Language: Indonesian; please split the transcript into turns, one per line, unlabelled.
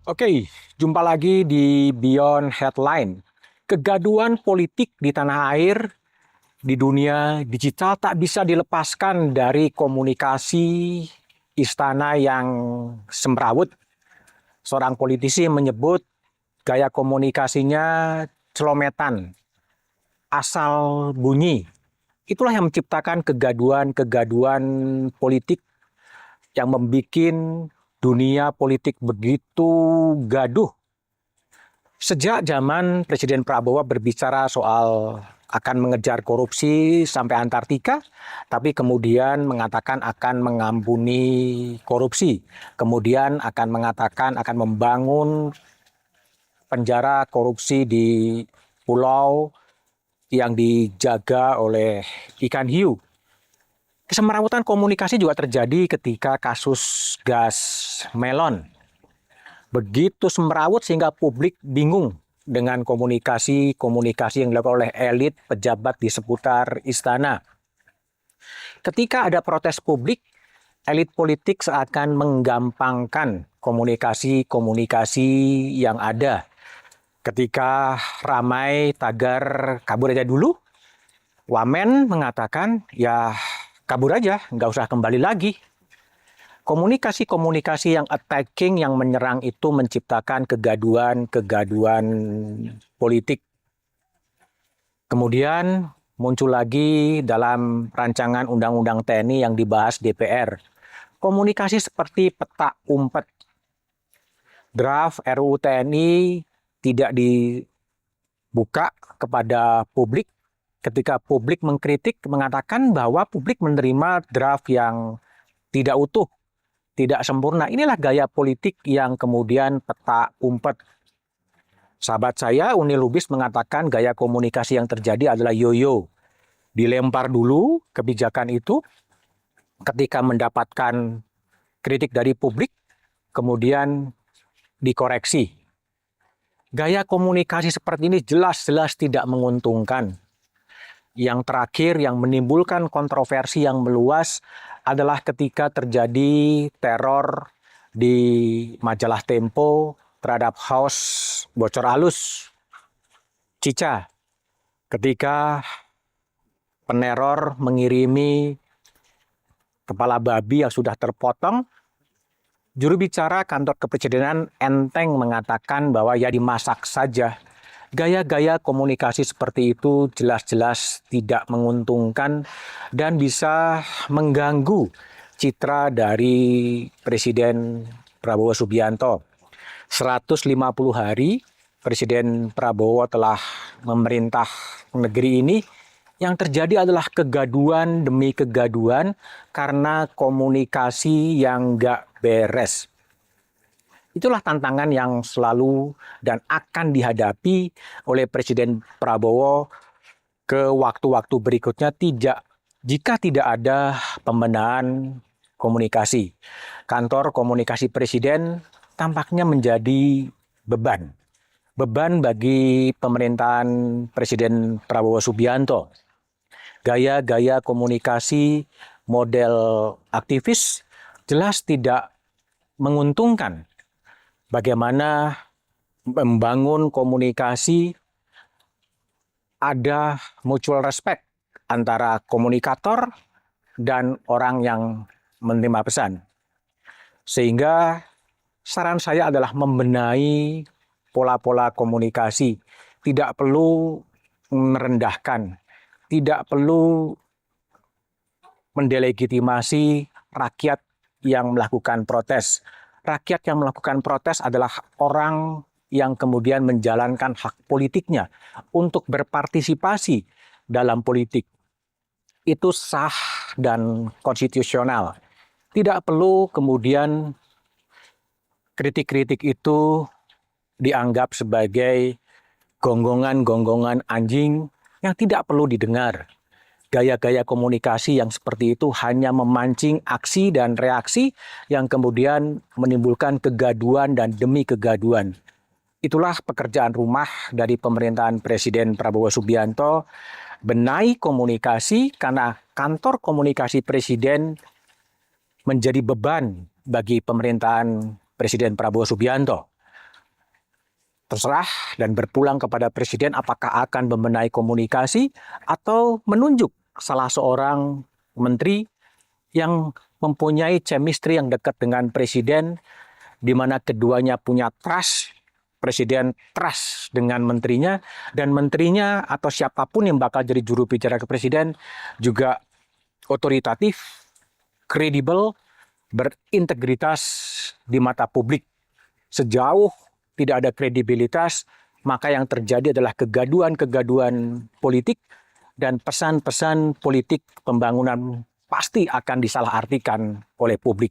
Oke, jumpa lagi di Beyond Headline. Kegaduhan politik di tanah air, di dunia digital tak bisa dilepaskan dari komunikasi istana yang semrawut. Seorang politisi menyebut gaya komunikasinya celometan, asal bunyi. Itulah yang menciptakan kegaduhan-kegaduhan politik yang membuat dunia politik begitu gaduh. Sejak zaman Presiden Prabowo berbicara soal akan mengejar korupsi sampai Antartika, tapi kemudian mengatakan akan mengampuni korupsi. Kemudian akan mengatakan akan membangun penjara korupsi di pulau yang dijaga oleh ikan hiu. Kesemrawutan komunikasi juga terjadi ketika kasus gas melon. Begitu semrawut sehingga publik bingung dengan komunikasi yang dilakukan oleh elit pejabat di seputar istana. Ketika ada protes publik, elit politik seakan menggampangkan komunikasi yang ada. Ketika ramai tagar kabur aja dulu, wamen mengatakan ya kabur aja, nggak usah kembali lagi. Komunikasi yang attacking, yang menyerang itu menciptakan kegaduhan politik. Kemudian muncul lagi dalam rancangan undang-undang TNI yang dibahas DPR. Komunikasi seperti petak umpet. Draft RUU TNI tidak dibuka kepada publik. Ketika publik mengkritik, mengatakan bahwa publik menerima draft yang tidak utuh, tidak sempurna. Inilah gaya politik yang kemudian petak umpet. Sahabat saya, Uni Lubis, mengatakan gaya komunikasi yang terjadi adalah yoyo. Dilempar dulu kebijakan itu, ketika mendapatkan kritik dari publik, kemudian dikoreksi. Gaya komunikasi seperti ini jelas-jelas tidak menguntungkan. Yang terakhir yang menimbulkan kontroversi yang meluas adalah ketika terjadi teror di majalah Tempo terhadap host bocor alus Cica. Ketika peneror mengirimi kepala babi yang sudah terpotong, juru bicara kantor kepresidenan enteng mengatakan bahwa ya dimasak saja. Gaya-gaya komunikasi seperti itu jelas-jelas tidak menguntungkan dan bisa mengganggu citra dari Presiden Prabowo Subianto. 150 hari Presiden Prabowo telah memerintah negeri ini. Yang terjadi adalah kegaduhan demi kegaduhan karena komunikasi yang nggak beres. Itulah tantangan yang selalu dan akan dihadapi oleh Presiden Prabowo ke waktu-waktu berikutnya jika tidak ada pembenahan komunikasi. Kantor komunikasi Presiden tampaknya menjadi beban. Beban bagi pemerintahan Presiden Prabowo Subianto. Gaya-gaya komunikasi model aktivis jelas tidak menguntungkan. Bagaimana membangun komunikasi, ada mutual respect antara komunikator dan orang yang menerima pesan. Sehingga saran saya adalah membenahi pola-pola komunikasi. Tidak perlu merendahkan, tidak perlu mendelegitimasi rakyat yang melakukan protes. Rakyat yang melakukan protes adalah orang yang kemudian menjalankan hak politiknya untuk berpartisipasi dalam politik. Itu sah dan konstitusional. Tidak perlu kemudian kritik-kritik itu dianggap sebagai gonggongan-gonggongan anjing yang tidak perlu didengar. Gaya-gaya komunikasi yang seperti itu hanya memancing aksi dan reaksi yang kemudian menimbulkan kegaduhan dan demi kegaduhan. Itulah pekerjaan rumah dari pemerintahan Presiden Prabowo Subianto, benahi komunikasi karena kantor komunikasi Presiden menjadi beban bagi pemerintahan Presiden Prabowo Subianto. terserah dan berpulang kepada Presiden apakah akan membenahi komunikasi atau menunjuk salah seorang menteri yang mempunyai chemistry yang dekat dengan Presiden, di mana keduanya punya trust, Presiden trust dengan menterinya, dan menterinya atau siapapun yang bakal jadi juru bicara ke Presiden juga otoritatif, kredibel, berintegritas di mata publik. Sejauh tidak ada kredibilitas, maka yang terjadi adalah kegaduhan-kegaduhan politik dan pesan-pesan politik pembangunan pasti akan disalahartikan oleh publik.